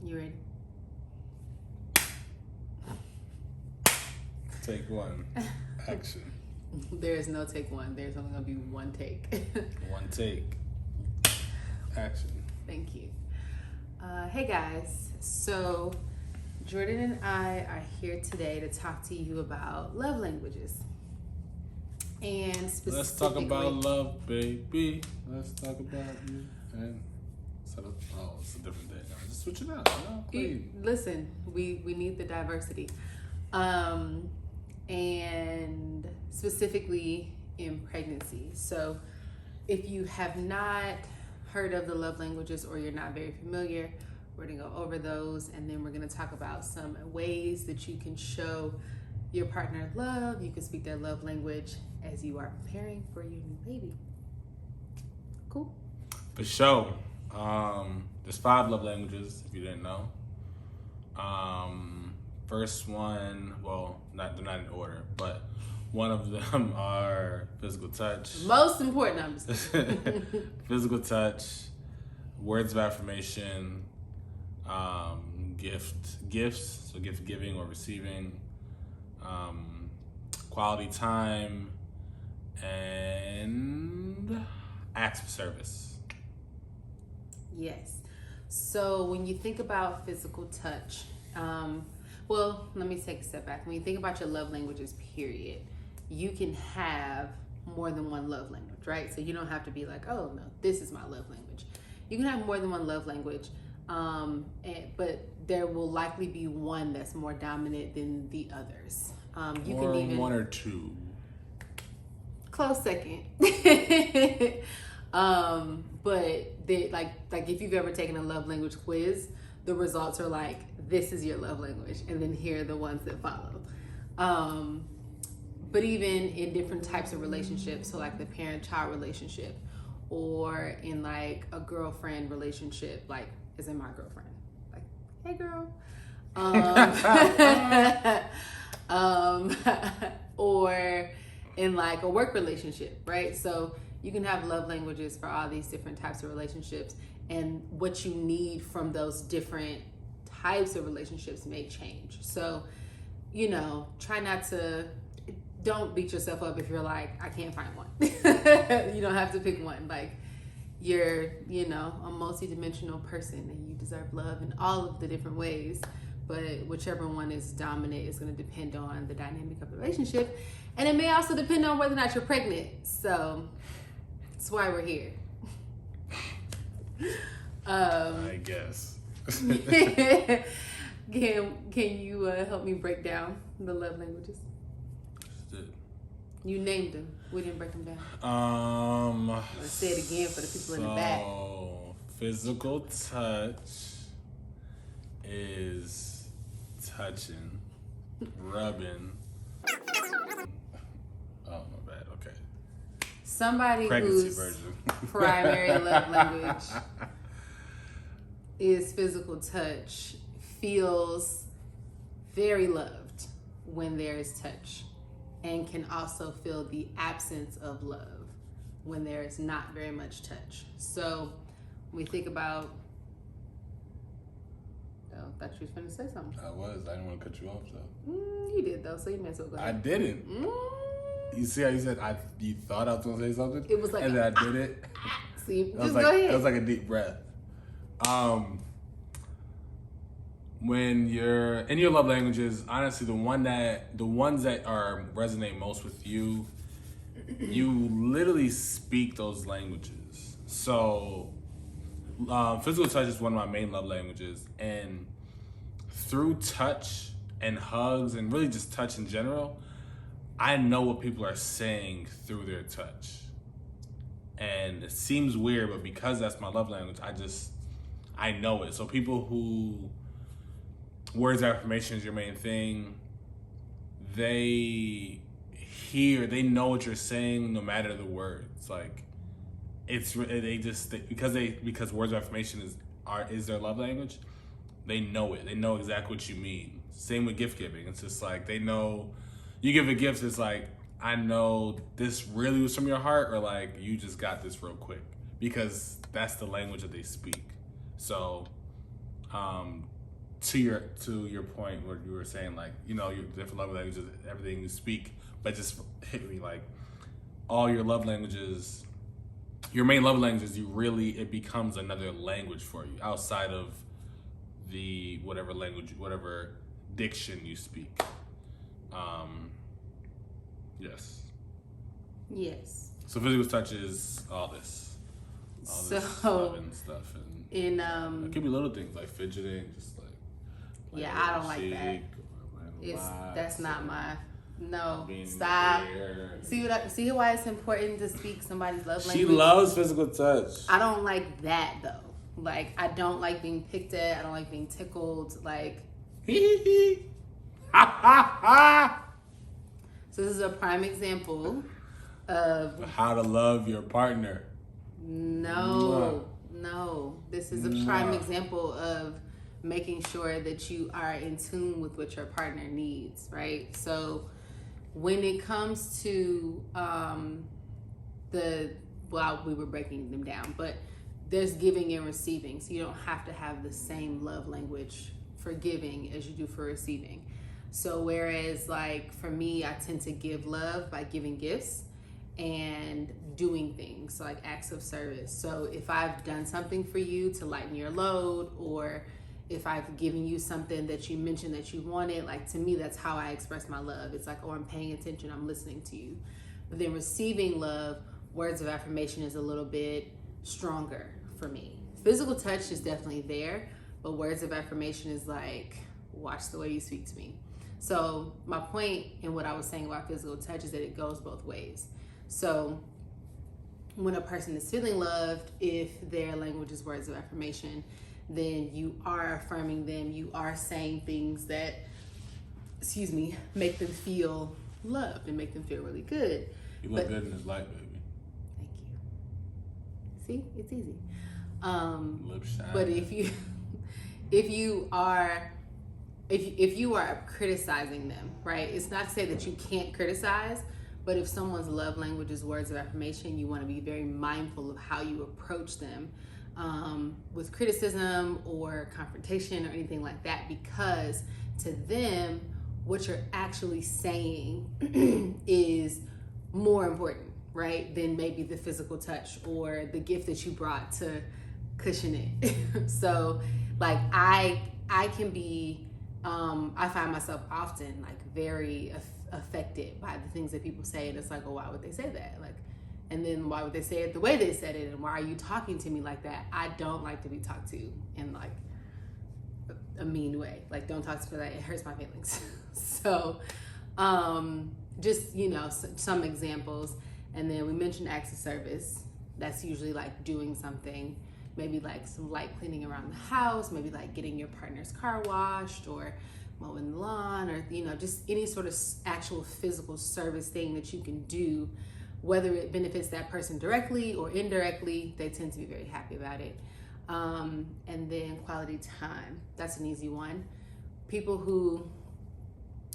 You ready? Take one. Action. There is no take one. There's only going to be one take. One take. Action. Thank you. Hey guys. So Jordan and I are here today to talk to you about love languages. And specifically, let's talk about love, baby. Let's talk about you. And it's a different day. Just switch it out. Listen, we need the diversity. And specifically in pregnancy. So if you have not heard of the love languages or you're not very familiar, we're gonna go over those, and then we're gonna talk about some ways that you can show your partner love. You can speak their love language as you are preparing for your new baby. Cool? For sure. There's 5 love languages, if you didn't know. First one, well, they're not in order, but one of them are physical touch. Most important numbers. Physical touch, words of affirmation, gifts, so gift giving or receiving, quality time, and acts of service. Yes. So when you think about physical touch, well, let me take a step back. When you think about your love languages, period, you can have more than one love language, right? So you don't have to be like, oh, no, this is my love language. You can have more than one love language, but there will likely be one that's more dominant than the others. You or can even one or two. Close second. But like if you've ever taken a love language quiz, the results are like, this is your love language, and then here are the ones that follow. But even in different types of relationships, so like the parent-child relationship, or in like a girlfriend relationship, like as in my girlfriend, like, hey girl, or in like a work relationship, right? So you can have love languages for all these different types of relationships, and what you need from those different types of relationships may change. So, don't beat yourself up if you're like, I can't find one. You don't have to pick one. Like, you're, a multi-dimensional person, and you deserve love in all of the different ways. But whichever one is dominant is going to depend on the dynamic of the relationship. And it may also depend on whether or not you're pregnant. So that's why we're here. I guess. Can you help me break down the love languages? You named them. We didn't break them down. Let's say it again for the people in the back. Physical touch is touching, rubbing. Oh, my bad. Okay. Somebody Pregnancy whose version. primary love language is physical touch feels very loved when there is touch, and can also feel the absence of love when there is not very much touch. So when we think about, I thought you was going to say something. I didn't want to cut you off, though. You did, though, so you may as well go ahead. I didn't. You see how you said you thought I was going to say something? It was like, and then I did it. See, go ahead. It was like a deep breath. When you're in your love languages, honestly, the ones that are resonate most with you, you literally speak those languages. So, physical touch is one of my main love languages, and through touch and hugs and really just touch in general, I know what people are saying through their touch. And it seems weird, but because that's my love language, I know it. So people who words of affirmation is your main thing, they know what you're saying no matter the words. Like, because words of affirmation is their love language, they know it. They know exactly what you mean. Same with gift giving. It's just like, they know you give a gift, it's like, I know this really was from your heart, or like, you just got this real quick, because that's the language that they speak. So to your point where you were saying like, you know, your different love languages, everything you speak, but just hit me like all your love languages, your main love languages, it becomes another language for you outside of the whatever diction you speak. Yes. Yes. So physical touch is all this love and stuff, and it could be little things like fidgeting, just like yeah, I don't like that. That's not my stop. See why it's important to speak somebody's love language. She loves physical touch. I don't like that though. Like I don't like being picked at. I don't like being tickled. Like So this is a prime example of how to love your partner. No. This is a prime example of making sure that you are in tune with what your partner needs, right? So when it comes to we were breaking them down, but there's giving and receiving. So you don't have to have the same love language for giving as you do for receiving. So whereas like for me, I tend to give love by giving gifts and doing things like acts of service. So if I've done something for you to lighten your load, or if I've given you something that you mentioned that you wanted, like to me, that's how I express my love. It's like, oh, I'm paying attention, I'm listening to you. But then receiving love, words of affirmation is a little bit stronger for me. Physical touch is definitely there, but words of affirmation is like, watch the way you speak to me. So my point in what I was saying about physical touch is that it goes both ways. So when a person is feeling loved, if their language is words of affirmation, then you are affirming them. You are saying things that, make them feel loved and make them feel really good. You look good in this light, baby. Thank you. See, it's easy. Lip shine. But if you are criticizing them, right? It's not to say that you can't criticize, but if someone's love language is words of affirmation, you want to be very mindful of how you approach them with criticism or confrontation or anything like that, because to them, what you're actually saying is more important, right? Than maybe the physical touch or the gift that you brought to cushion it. So like I can be, I find myself often like very affected by the things that people say, and it's like, oh, why would they say that? Like, and then why would they say it the way they said it, and why are you talking to me like that? I don't like to be talked to in like a mean way. Like, don't talk to me like that, it hurts my feelings. So just some examples. And then we mentioned acts of service. That's usually like doing something, maybe like some light cleaning around the house, maybe like getting your partner's car washed, or mowing the lawn, or just any sort of actual physical service thing that you can do, whether it benefits that person directly or indirectly. They tend to be very happy about it. And then quality time, that's an easy one. People who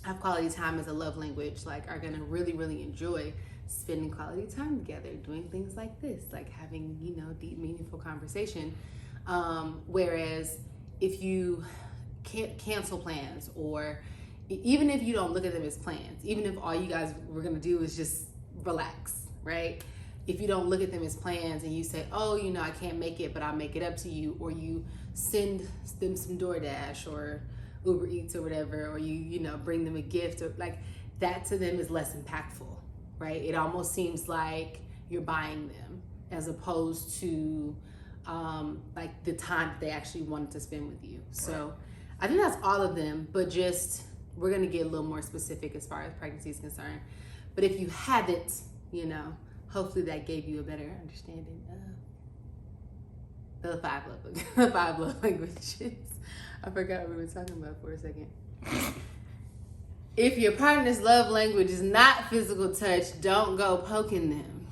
have quality time as a love language like are gonna really, really enjoy spending quality time together, doing things like this, like having deep, meaningful conversation. Whereas if you can't cancel plans, or even if you don't look at them as plans, even if all you guys were gonna do is just relax, right? If you don't look at them as plans and you say, oh, I can't make it, but I'll make it up to you, or you send them some DoorDash or Uber Eats or whatever, or you bring them a gift, or like that, to them is less impactful, right? It almost seems like you're buying them, as opposed to like the time that they actually wanted to spend with you. So I think that's all of them, but just we're gonna get a little more specific as far as pregnancy is concerned. But if you haven't, hopefully that gave you a better understanding of the five love languages. I forgot what we were talking about for a second. If your partner's love language is not physical touch, don't go poking them.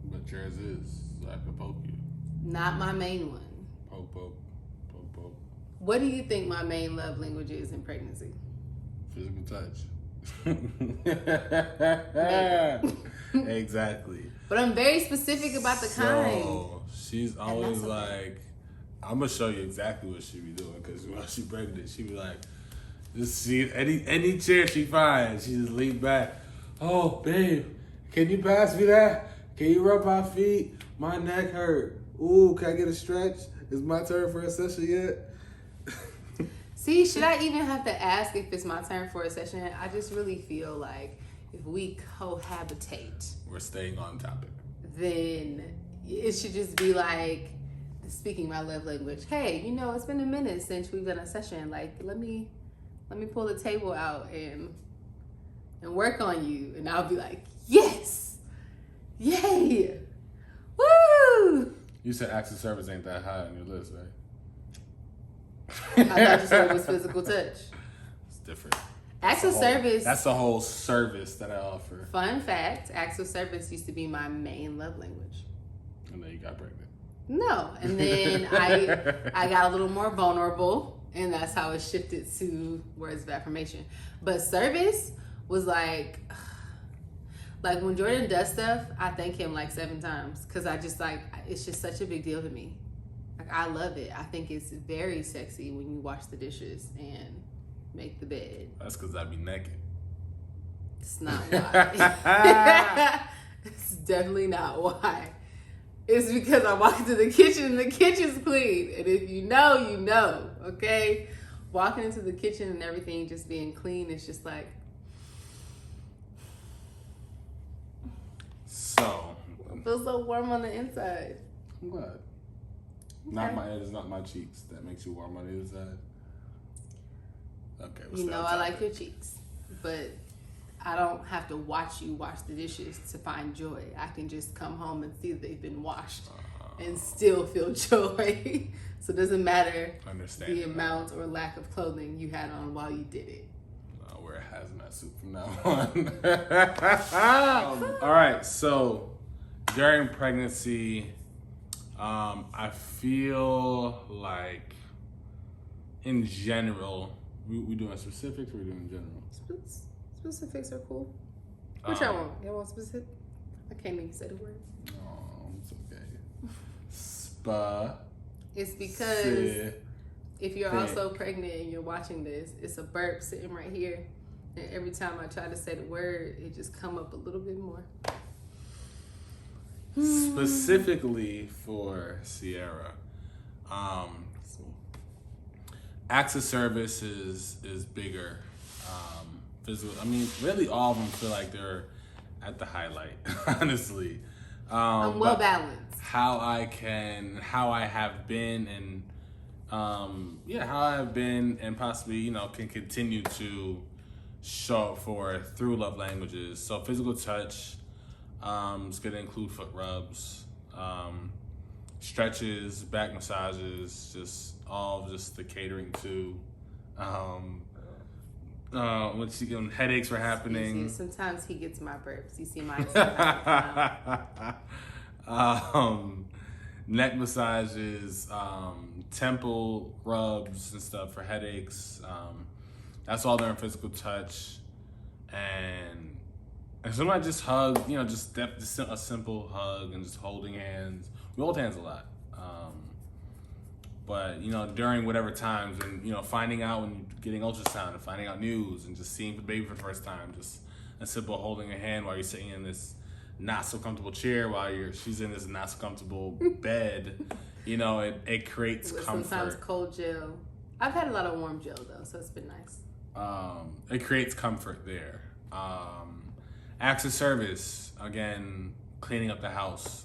But yours is, so I can poke you. Not my main one. Poke, poke, poke, poke. What do you think my main love language is in pregnancy? Physical touch. Exactly. But I'm very specific about the kind. She's always like, I'm gonna show you exactly what she be doing because while she pregnant, she be like, just see any chair she finds, she just lean back. Oh, babe, can you pass me that? Can you rub my feet? My neck hurt. Ooh, can I get a stretch? Is my turn for a session yet? See, should I even have to ask if it's my turn for a session? I just really feel like if we cohabitate, We're staying on topic. then it should just be like speaking my love language. Hey, it's been a minute since we've done a session. Like, let me pull the table out and work on you. And I'll be like, yes, yay, woo. You said acts of service ain't that high on your list, right? I thought you said it was physical touch. It's different. Acts of service. That's the whole service that I offer. Fun fact, acts of service used to be my main love language. And then you got pregnant. No. And then I got a little more vulnerable, and that's how it shifted to words of affirmation. But service was like when Jordan does stuff, I thank him like 7 times because I just it's just such a big deal to me. Like, I love it. I think it's very sexy when you wash the dishes and make the bed. That's because I be naked. It's not why. It's definitely not why. It's because I walk into the kitchen and the kitchen's clean. And if you know, you know, okay? Walking into the kitchen and everything just being clean is just like... So... It feels so warm on the inside. I'm glad. Okay. It is not my cheeks that makes you warm on the inside. Okay. I like your cheeks. But I don't have to watch you wash the dishes to find joy. I can just come home and see that they've been washed and still feel joy. So it doesn't matter the amount or lack of clothing you had on while you did it. I'll wear a hazmat suit from now on. All right. So during pregnancy, I feel like in general, we doing specifics or we doing general? Specifics are cool. What y'all want? Y'all want specific? I can't even say the word. Oh, it's okay. It's because if you're also pregnant and you're watching this, it's a burp sitting right here. And every time I try to say the word, it just come up a little bit more. Specifically for Sierra, acts of service is bigger. Physical. I mean, really, all of them feel like they're at the highlight. Honestly, I'm well balanced. How I have been, and how I have been, and possibly can continue to show up for through love languages. So physical touch. It's gonna include foot rubs, stretches, back massages, just the catering to. When headaches were happening. Sometimes he gets my burps. You see mine. Neck massages, temple rubs and stuff for headaches. That's all during physical touch, and sometimes just hugs. Just a simple hug and just holding hands. We hold hands a lot. But during whatever times, and finding out when you're getting ultrasound and finding out news and just seeing the baby for the first time, just a simple holding a hand while you're sitting in this not so comfortable chair while she's in this not so comfortable bed, it creates comfort. Sometimes cold gel. I've had a lot of warm gel though, so it's been nice. It creates comfort there. Acts of service, again, cleaning up the house.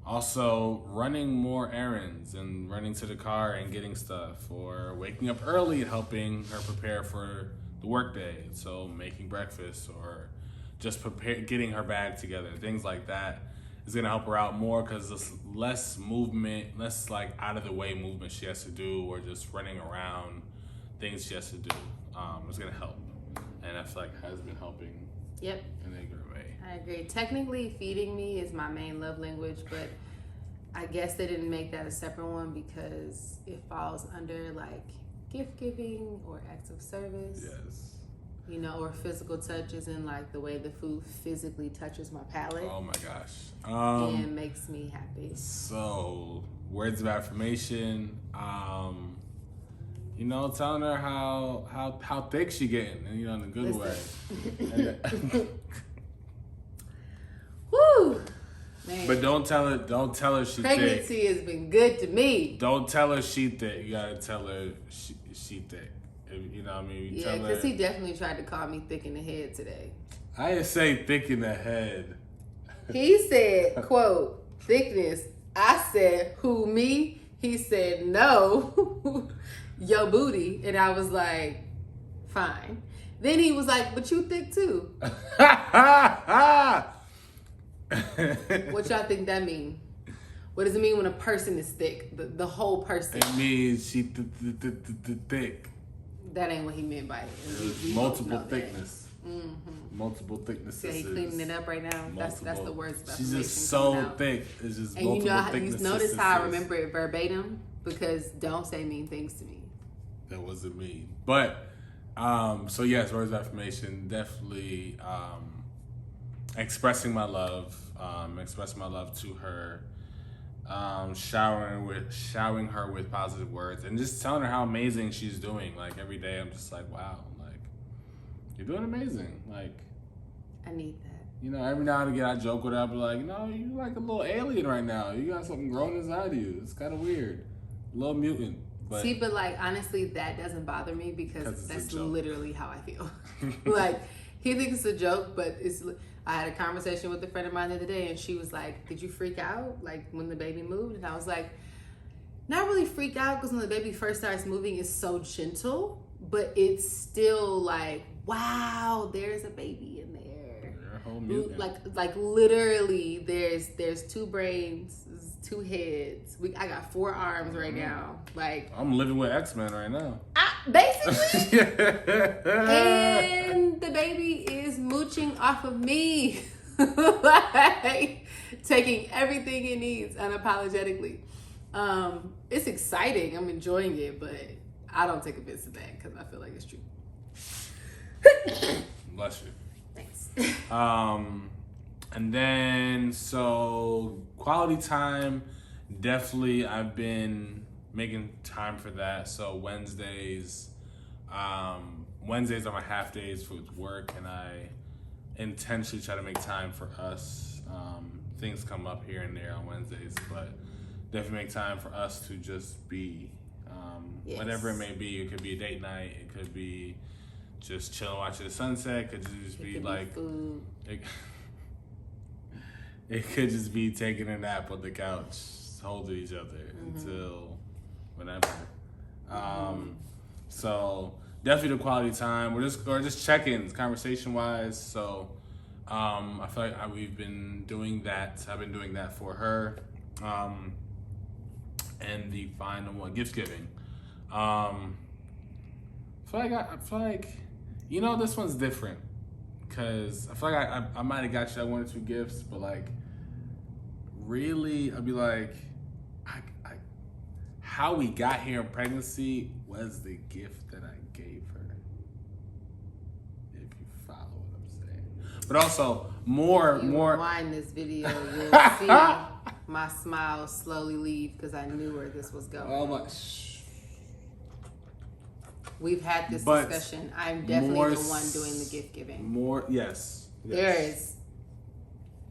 Also, running more errands and running to the car and getting stuff, or waking up early and helping her prepare for the workday. So making breakfast or just getting her bag together. Things like that is going to help her out more because there's less movement, less out of the way movement she has to do, or just running around, things she has to do. It's going to help. And I feel like it has been helping. Yep. In a good way. I agree. Technically, feeding me is my main love language, but I guess they didn't make that a separate one because it falls under gift giving or acts of service. Yes. Or physical touch is in the way the food physically touches my palate. Oh my gosh. And makes me happy. So words of affirmation. You know, telling her how thick she getting, and you know, in a good way. Woo! Man. But don't tell her she Pregnancy thick. has been good to me. Don't tell her she thick. You gotta tell her she thick. You know what I mean? Yeah, because he definitely tried to call me thick in the head today. I didn't say thick in the head. He said, quote, thickness. I said, who, me? He said, no, your booty. And I was like, fine. Then he was like, but you thick too. What y'all think that mean? What does it mean when a person is thick? The whole person. It means she thick. That ain't what he meant by it. Multiple thickness. Mm-hmm. Multiple thicknesses. Yeah, he cleaning it up right now. That's the words. She's just so thick. It's just and multiple thicknesses. You notice how I remember it verbatim, because don't say mean things to me. That wasn't mean. But so yes, words of affirmation. Definitely expressing my love to her. Showering her with positive words, and just telling her how amazing she's doing. Like every day, I'm just like, wow, like you're doing amazing. Like I need that. You know, every now and again I joke with her. I'll be like, you know, you like a little alien right now. You got something growing inside of you. It's kind of weird, a little mutant. But see, but like honestly, that doesn't bother me because that's literally how I feel. Like he thinks it's a joke, but it's. I had a conversation with a friend of mine the other day, and she was like, did you freak out, like, when the baby moved? And I was like, not really freak out, because when the baby first starts moving, it's so gentle, but it's still like, wow, there's a baby in there. You're a whole mutant. Like literally, there's two brains, two heads. I got 4 arms right now. Like I'm living with X-Men right now. Basically. And the baby is mooching off of me. Like taking everything it needs unapologetically. It's exciting. I'm enjoying it, but I don't take offense to that because I feel like it's true. Bless you. Thanks. And then so quality time, definitely I've been making time for that. So Wednesdays are my half days for work, and I intentionally try to make time for us. Things come up here and there on Wednesdays, but definitely make time for us to just be, yes. Whatever it may be. It could be a date night. It could be just chilling, watching the sunset. It could just be like food. It could just be taking a nap on the couch, holding each other until whenever. So definitely the quality time. Or just check-ins, conversation-wise. So I feel like we've been doing that. I've been doing that for her. And the final one, gift giving. I feel like, you know, this one's different. Because I feel like I might have got you that 1 or 2 gifts, but like, really, I'd be like, how we got here in pregnancy was the gift that I gave her. If you follow what I'm saying. But also, more. Rewind this video, you'll see my smile slowly leave because I knew where this was going. Oh my. We've had this discussion. I'm definitely the one doing the gift giving. Yes. There is.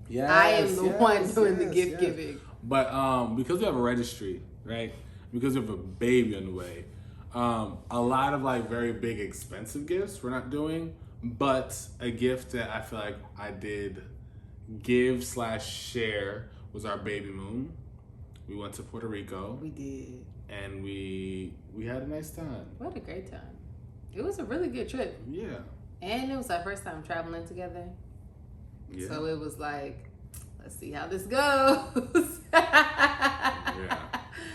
Yes. I am the one doing the gift giving. But because we have a registry, right? Because we have a baby on the way, a lot of like very big expensive gifts we're not doing, but a gift that I feel like I did give/share was our baby moon. We went to Puerto Rico. We did. And we had a nice time. We had a great time. It was a really good trip. Yeah. And it was our first time traveling together. Yeah. So it was like, let's see how this goes. Yeah.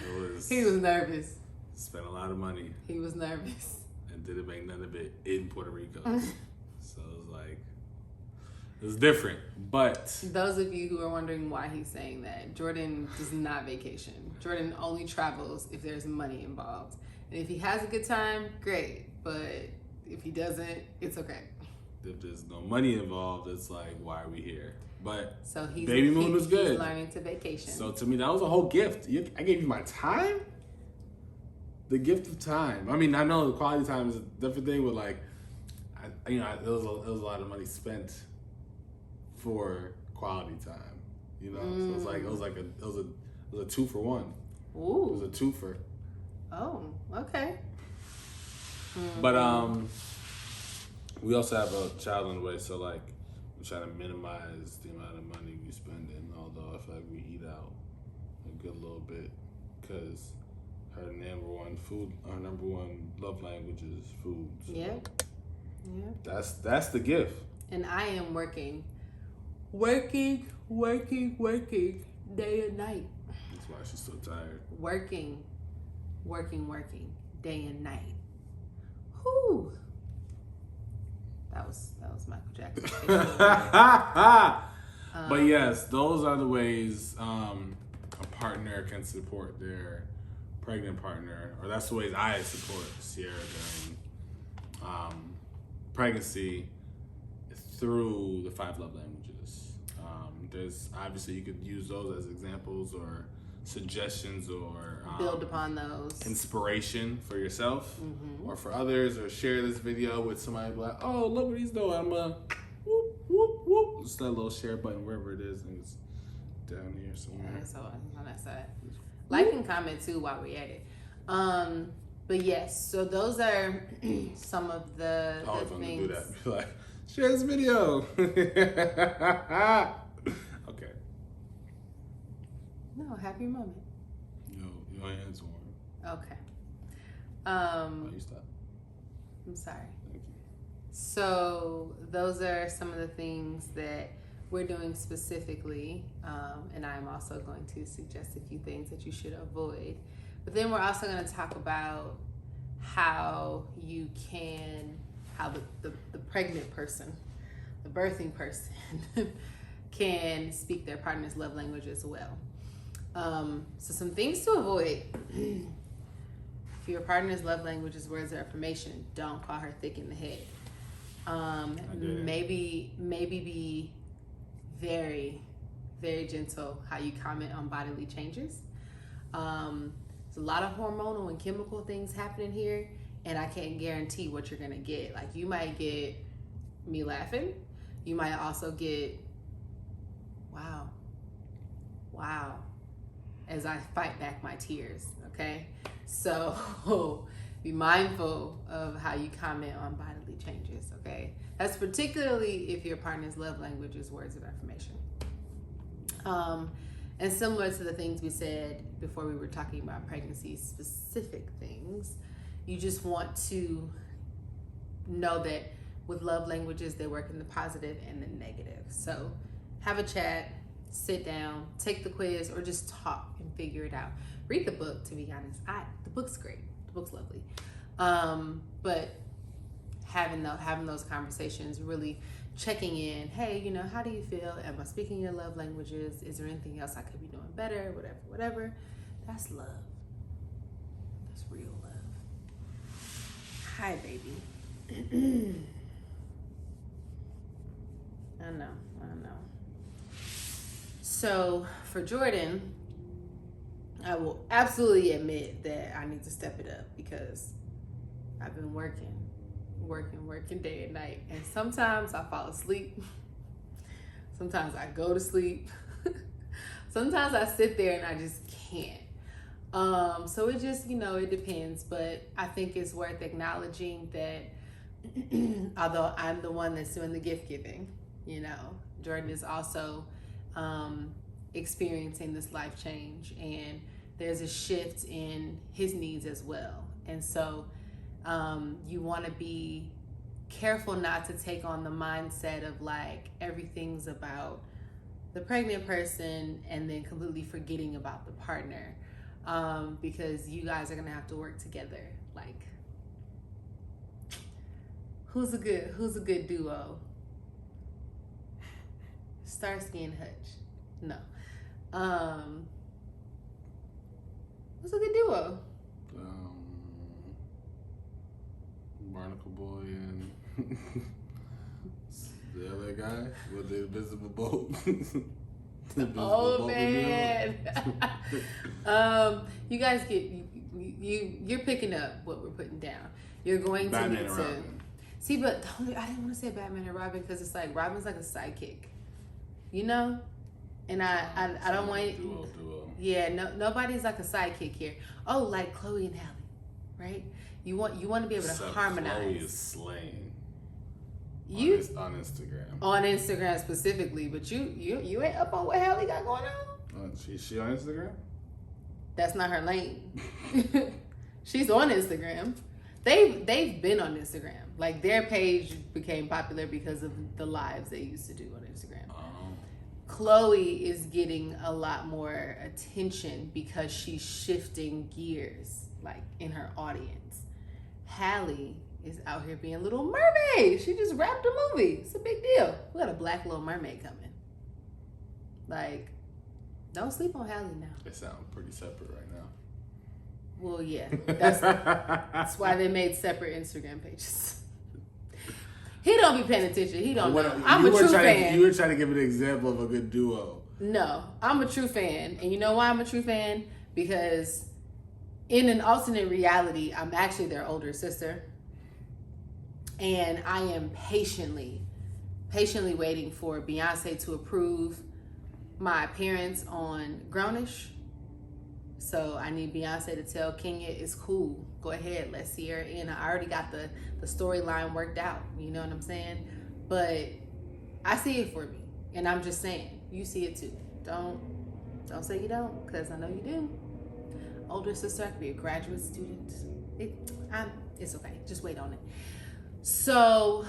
It was. He was nervous. Spent a lot of money. He was nervous. And didn't make none of it in Puerto Rico. So it was like, it was different. But those of you who are wondering why he's saying that, Jordan does not vacation. Jordan only travels if there's money involved. And if he has a good time, great. But if he doesn't, it's okay. If there's no money involved, it's like, why are we here? But So baby moon was good. He's learning to vacation. So to me, that was a whole gift. I gave you my time. The gift of time. I mean, I know the quality time is a different thing, but like, it was a lot of money spent for quality time. You know, so it was a 2-for-1. Ooh. It was a twofer. Oh, okay. But we also have a child on the way, so like we try to minimize the amount of money we spend. And although I feel like we eat out a good little bit, because her number one love language is food. So Yeah. that's the gift. And I am working day and night. That's why she's so tired. Working day and night. Whew. That was Michael Jackson. But yes, those are the ways a partner can support their pregnant partner, or that's the ways I support Sierra during pregnancy through the 5 love languages. There's obviously you could use those as examples or suggestions or build upon those. Inspiration for yourself or for others, or share this video with somebody like, oh, look what he's doing. I'm whoop, whoop, whoop. Just that little share button wherever it is, and it's down here somewhere. Yeah, so on that side. Like and comment too while we're at it. But yes, so those are some of the things. Do that. Be like, share this video. Okay. No, have your moment. Your hands warm. Okay. You stop. I'm sorry. Thank you. So those are some of the things that we're doing specifically, and I'm also going to suggest a few things that you should avoid. But then we're also going to talk about how the pregnant person, the birthing person, can speak their partner's love language as well. So some things to avoid. If your partner's love language is words of affirmation, don't call her thick in the head. Maybe be very, very gentle how you comment on bodily changes. There's a lot of hormonal and chemical things happening here, and I can't guarantee what you're gonna get. Like, you might get me laughing. You might also get wow, as I fight back my tears, okay? So be mindful of how you comment on bodily changes, okay? That's particularly if your partner's love language is words of affirmation. And similar to the things we said before, we were talking about pregnancy specific things, you just want to know that with love languages, they work in the positive and the negative. So have a chat, sit down, take the quiz, or just talk and figure it out. Read the book, to be honest. The book's great. The book's lovely. But having those conversations, really checking in. Hey, how do you feel? Am I speaking your love languages? Is there anything else I could be doing better? Whatever. That's love. That's real love. Hi, baby. I know. So for Jordan, I will absolutely admit that I need to step it up, because I've been working day and night. And sometimes I fall asleep. Sometimes I go to sleep. Sometimes I sit there and I just can't. So it just, it depends. But I think it's worth acknowledging that although I'm the one that's doing the gift giving, Jordan is also experiencing this life change, and there's a shift in his needs as well. And so you want to be careful not to take on the mindset of like everything's about the pregnant person and then completely forgetting about the partner, because you guys are going to have to work together. Like, who's a good duo? Starsky and Hutch. No. What's a good duo? Barnacle Boy and The other guy with the invisible boat. Oh man. You guys you're picking up what we're putting down. You're going to need to see, but I didn't want to say Batman and Robin because it's like Robin's like a sidekick, you know, and I don't want duo. Yeah, nobody's like a sidekick here. Oh, like Chloe and Halle, right? You want to be able to harmonize. Chloe is slaying. On Instagram. On Instagram specifically, but you ain't up on what Halle got going on. She on Instagram? That's not her lane. She's on Instagram. They've been on Instagram. Like their page became popular because of the lives they used to do on Instagram. Chloe is getting a lot more attention because she's shifting gears, like in her audience. Halle is out here being Little Mermaid. She just wrapped a movie. It's a big deal. We got a black Little Mermaid coming. Like, don't sleep on Halle now. They sound pretty separate right now. Well, yeah. That's why they made separate Instagram pages. He don't be paying attention. He don't know. I'm a true fan. You were trying to give an example of a good duo. No, I'm a true fan. And you know why I'm a true fan? Because in an alternate reality, I'm actually their older sister. And I am patiently waiting for Beyonce to approve my appearance on Grownish. So I need Beyonce to tell Kenya it's cool. Go ahead, let's see her in. I already got the storyline worked out. You know what I'm saying? But I see it for me. And I'm just saying, you see it too. Don't say you don't, because I know you do. Older sister, I could be a graduate student. It's okay. Just wait on it. So,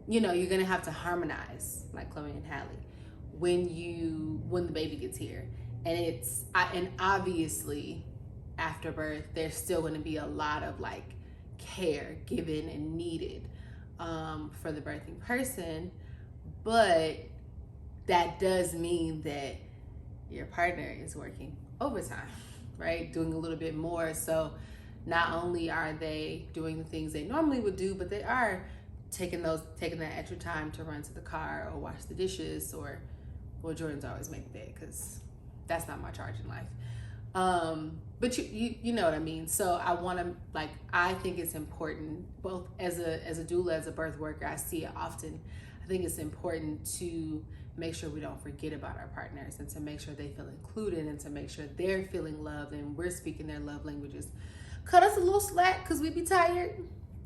you're going to have to harmonize like Chloe and Halle when the baby gets here. And obviously after birth, there's still going to be a lot of like care given and needed, for the birthing person. But that does mean that your partner is working overtime, right? Doing a little bit more. So not only are they doing the things they normally would do, but they are taking that extra time to run to the car or wash the dishes or, well, Jordan's always make the bed because that's not my charge in life. But you know what I mean? So I think it's important, both as a doula, as a birth worker, I see it often. I think it's important to make sure we don't forget about our partners and to make sure they feel included and to make sure they're feeling loved and we're speaking their love languages. Cut us a little slack because we be tired,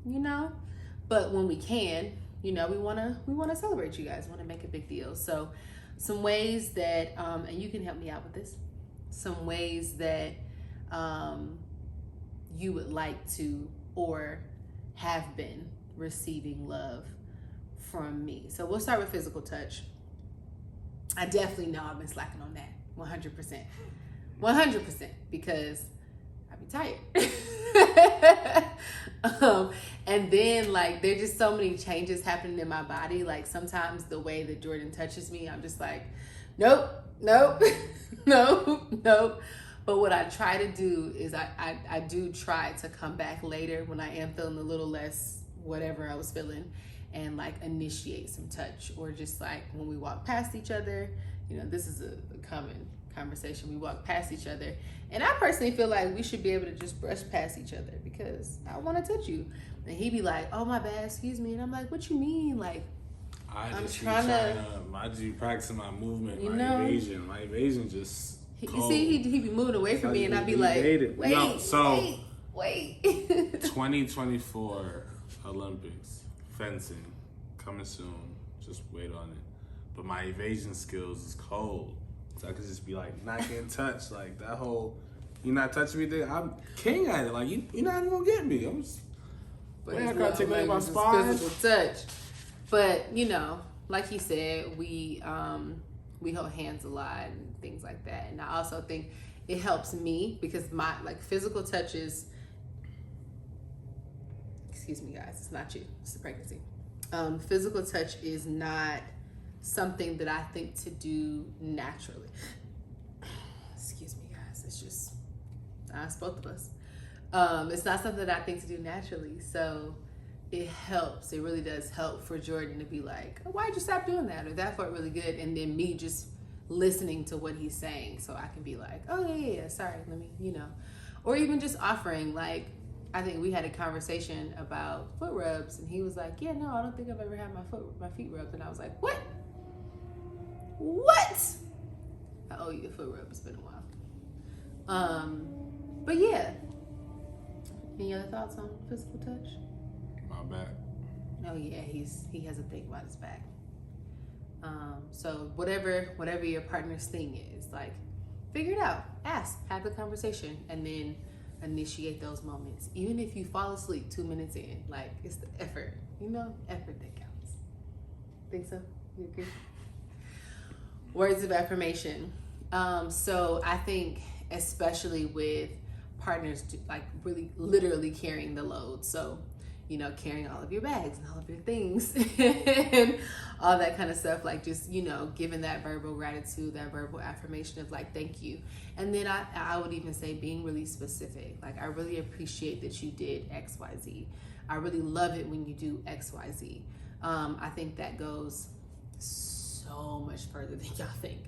but when we can, we want to celebrate you guys, want to make a big deal. So some ways that, and you can help me out with this, some ways that you would like to or have been receiving love from me. So we'll start with physical touch. I definitely know I've been slacking on that 100%, because I be tired. And then like there's just so many changes happening in my body. Like sometimes the way that Jordan touches me, I'm just like, nope. But what I try to do is I do try to come back later when I am feeling a little less whatever I was feeling, and like initiate some touch, or just like when we walk past each other, this is a common conversation. We walk past each other, and I personally feel like we should be able to just brush past each other because I want to touch you. And he be like, "Oh, my bad, excuse me," and I'm like, "What you mean?" Like, I'm trying to. I just be practicing my movement, evasion. My evasion just. You see, he be moving away from me, and I'd be like, wait. 2024 Olympics fencing coming soon. Just wait on it. But my evasion skills is cold. So I could just be like not getting touched, like that whole you not touching me thing. I'm king at it. Like you're not even gonna get me. I'm just. But I gotta take my spine. Physical touch. But like you said, we hold hands a lot and things like that. And I also think it helps me because my physical touch is. Excuse me, guys. It's not you. It's the pregnancy. Physical touch is not something that I think to do naturally. Excuse me, guys. It's just it's both of us. It's not something that I think to do naturally. So it helps. It really does help for Jordan to be like, oh, why'd you stop doing that? Or that felt really good. And then me just listening to what he's saying. So I can be like, oh, yeah, sorry. Let me, or even just offering, like, I think we had a conversation about foot rubs. And he was like, yeah, no, I don't think I've ever had my feet rubbed. And I was like, what? What? I owe you a foot rub. It's been a while. But yeah. Any other thoughts on physical touch? My back. Oh yeah, he has a thing about his back. So whatever your partner's thing is, like, figure it out. Ask, have the conversation, and then initiate those moments. Even if you fall asleep 2 minutes in, like, it's the effort. Effort that counts. Think so? You agree? Words of affirmation. So I think especially with partners, like, really literally carrying the load. So, carrying all of your bags and all of your things and all that kind of stuff, like, just, giving that verbal gratitude, that verbal affirmation of, like, thank you. And then I would even say being really specific. Like, I really appreciate that you did XYZ. I really love it when you do XYZ. I think that goes so much further than y'all think.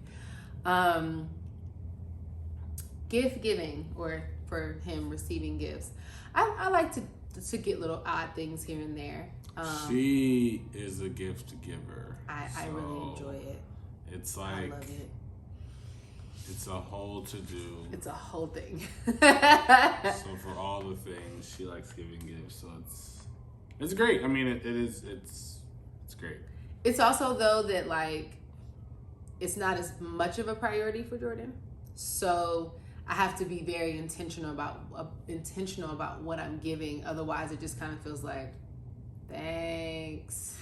Gift giving, or for him receiving gifts. I like to get little odd things here and there. She is a gift giver. I really enjoy it. It's like, I love it. It's a whole to do. It's a whole thing. So for all the things, she likes giving gifts. So it's great. I mean, it's great. It's also, though, that, like, it's not as much of a priority for Jordan. So I have to be very intentional about what I'm giving. Otherwise, it just kind of feels like, thanks.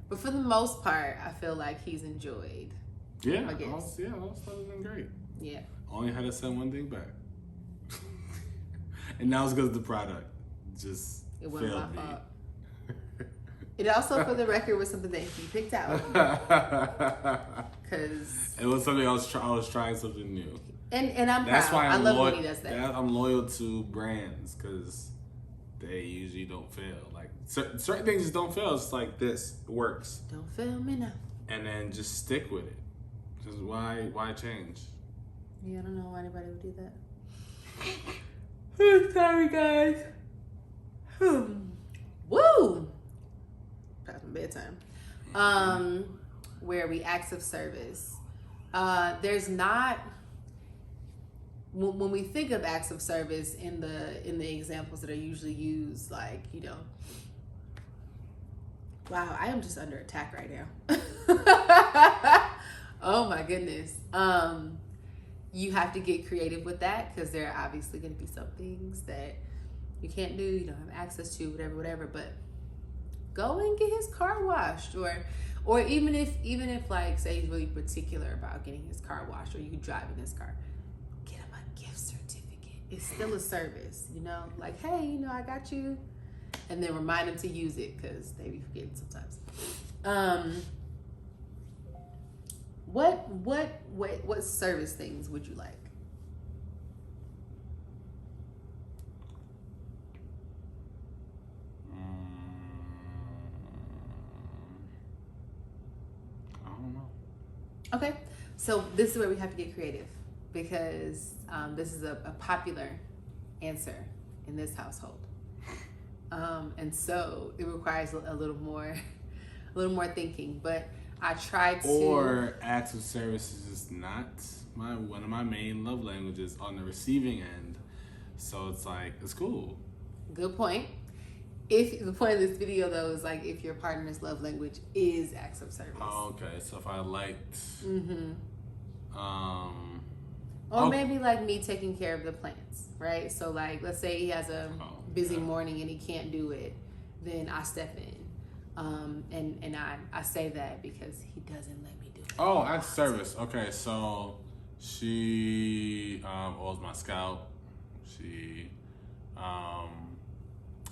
But for the most part, I feel like he's enjoyed. Yeah, all stuff has been great. Yeah. Only had to send one thing back. And that was because the product just It wasn't failed my me. fault. It also, for the record, was something that he picked out. Because it was something I was trying something new. And I'm That's proud. why I love when he does that. I'm loyal to brands because they usually don't fail. Like certain things just don't fail. It's like this works. Don't fail me now. And then just stick with it. Because why change? Yeah, I don't know why anybody would do that. Sorry, guys. Woo! Past my bedtime. Where we acts of service. There's not. When we think of acts of service in the examples that are usually used, like, wow, I am just under attack right now. Oh my goodness. You have to get creative with that, because there are obviously going to be some things that you can't do, you don't have access to, whatever. But go and get his car washed, or even if like, say he's really particular about getting his car washed, or you drive in his car, get him a gift certificate. It's still a service, like, hey, I got you, and then remind him to use it, because they be forgetting sometimes. What service things would you like? I don't know. Okay, so this is where we have to get creative, because this is a popular answer in this household, and so it requires a little more thinking. But I tried to. Or acts of service is just not one of my main love languages on the receiving end, so it's like, it's cool. Good point. If the point of this video, though, is like, if your partner's love language is acts of service. Oh, okay, so if I liked, or maybe like me taking care of the plants, right? So like, let's say he has a busy morning and he can't do it, then I step in. And I say that because he doesn't let me do it. Oh, acts of service. Okay, so she oils my scalp. She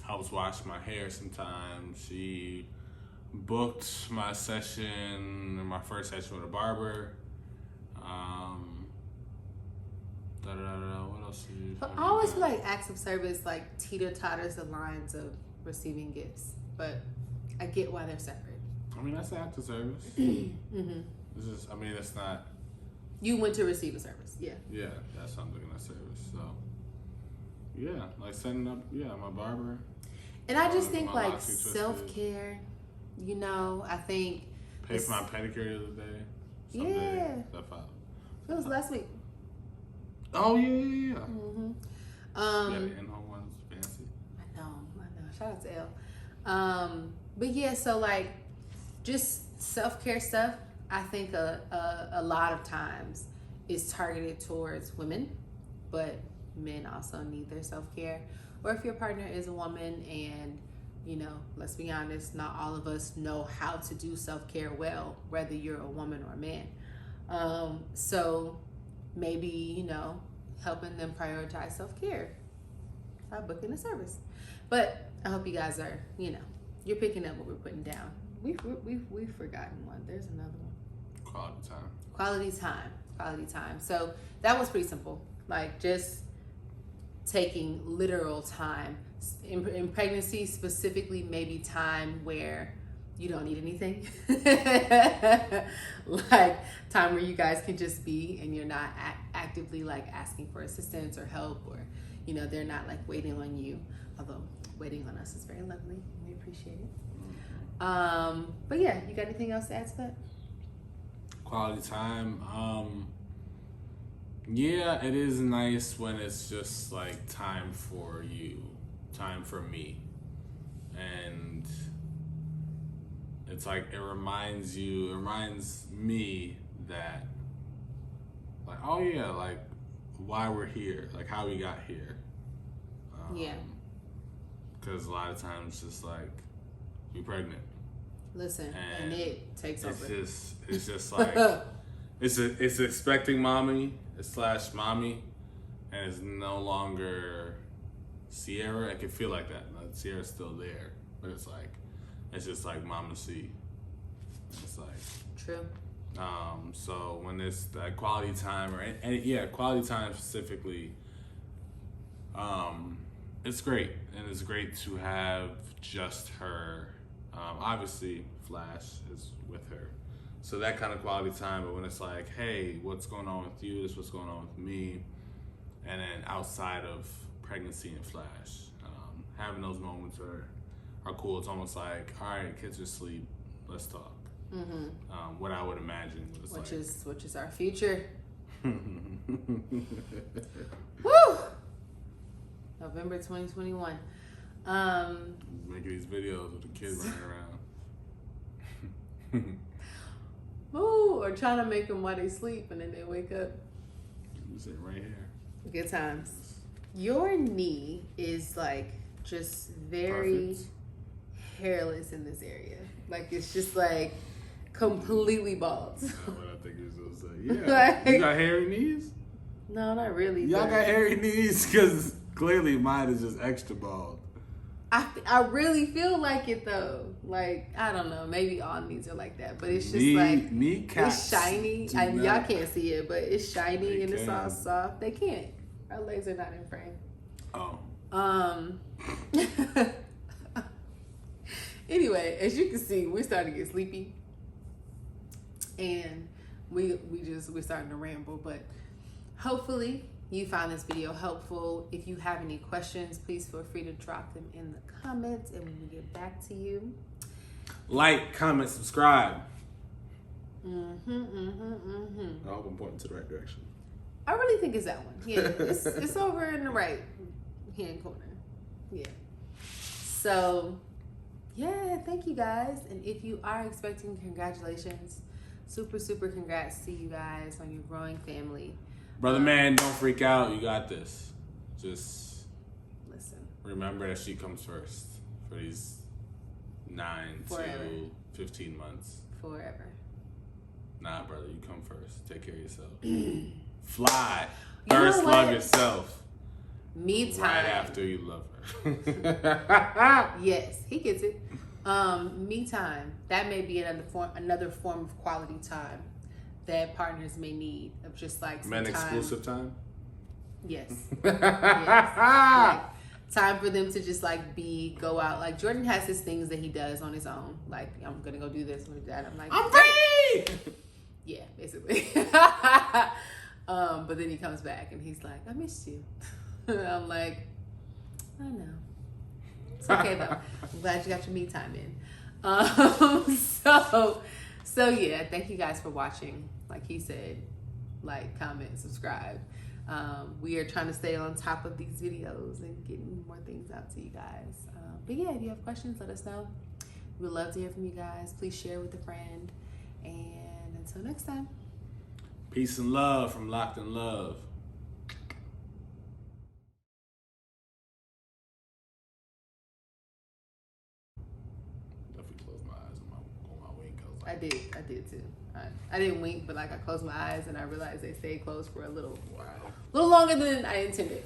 helps wash my hair sometimes. She booked my first session with a barber. What else? But I always feel like acts of service, like, teeter-totters the lines of receiving gifts, but I get why they're separate. I mean, that's an act of service. Mm-hmm. It's just, I mean, it's not. You went to receive a service, yeah. Yeah, that's something in that service. So, yeah, like setting up, my barber. And I just think my like locks get self-care, you know, I think. Paid for my pedicure the other day. Yeah. That filed. It was last week. Oh, yeah. Mm-hmm. Yeah, the in-home one's fancy. I know. Shout out to Elle. But yeah, so like just self-care stuff, I think a lot of times is targeted towards women, but men also need their self-care. Or if your partner is a woman and, you know, let's be honest, not all of us know how to do self-care well, whether you're a woman or a man. So maybe, you know, helping them prioritize self-care by booking a service. But I hope you guys are, you know, you're picking up what we're putting down. We've forgotten one. There's another one. Quality time. So that was pretty simple. Like just taking literal time in pregnancy, specifically maybe time where you don't need anything. Like time where you guys can just be and you're not actively like asking for assistance or help, or, you know, they're not like waiting on you. Although waiting on us is very lovely. We appreciate it. But yeah, you got anything else to add to that? Quality time. Yeah, it is nice when it's just like time for you, time for me. And it's like it reminds me that like, oh yeah, like why we're here, like how we got here. Yeah. Because a lot of times just like we pregnant. Listen, and it takes over. It's just like it's expecting mommy / mommy, and it's no longer Sierra. It can feel like that. Like, Sierra's still there, but it's just like mama C. It's like true. So when it's that quality time quality time specifically, it's great, and it's great to have just her. Obviously, Flash is with her, so that kind of quality time. But when it's like, hey, what's going on with you? This is what's going on with me, and then outside of pregnancy and Flash, having those moments are cool. It's almost like, all right, kids are asleep, let's talk. Mm-hmm. What I would imagine, which is our future. Woo! November 2021. Making these videos with the kids running around. Ooh, or trying to make them while they sleep and then they wake up. I'm sitting right here. Good times. Your knee is like just very Perfect. hairless in this area. Like it's just like completely bald. That's what I think you're supposed to say. Yeah. Like, you got hairy knees? No, not really. Y'all got hairy knees? Because clearly mine is just extra bald. I really feel like it though. Like, I don't know, maybe all knees are like that, but it's just like kneecaps. It's shiny. Y'all can't see it, but it's shiny and it's all soft. They can't. Our legs are not in frame. Oh. Anyway, as you can see, we're starting to get sleepy, and we're starting to ramble. But hopefully, you found this video helpful. If you have any questions, please feel free to drop them in the comments, and we will get back to you. Like, comment, subscribe. I hope I'm pointing to the right direction. I really think it's that one. Yeah, it's over in the right hand corner. Yeah. So, yeah, thank you guys. And if you are expecting, congratulations. Super, super congrats to you guys on your growing family. Brother man, don't freak out. You got this. Just listen. Remember that she comes first for these 9 Forever. to 15 months. Forever. Nah, brother, you come first. Take care of yourself. Fly. You First, know love what? yourself. Me time. Right after you love her. Yes, he gets it. Me time. That may be another form of quality time that partners may need, of just like some Men time. exclusive time? Yes. Yes. Like time for them to just like go out. Like Jordan has his things that he does on his own. Like, I'm gonna go do this, I'm gonna do that. I'm like, I'm free. yeah, basically. But then he comes back and he's like, I missed you. I'm like, I know. It's okay though. I'm glad you got your me time in. So yeah, thank you guys for watching. Like he said, like, comment, subscribe. We are trying to stay on top of these videos and getting more things out to you guys. But yeah, if you have questions, let us know. We would love to hear from you guys. Please share with a friend. And until next time. Peace and love from Locked in Love. Definitely close my eyes on my wink. I did too. I didn't wink, but like I closed my eyes and I realized they stayed closed for a little longer than I intended.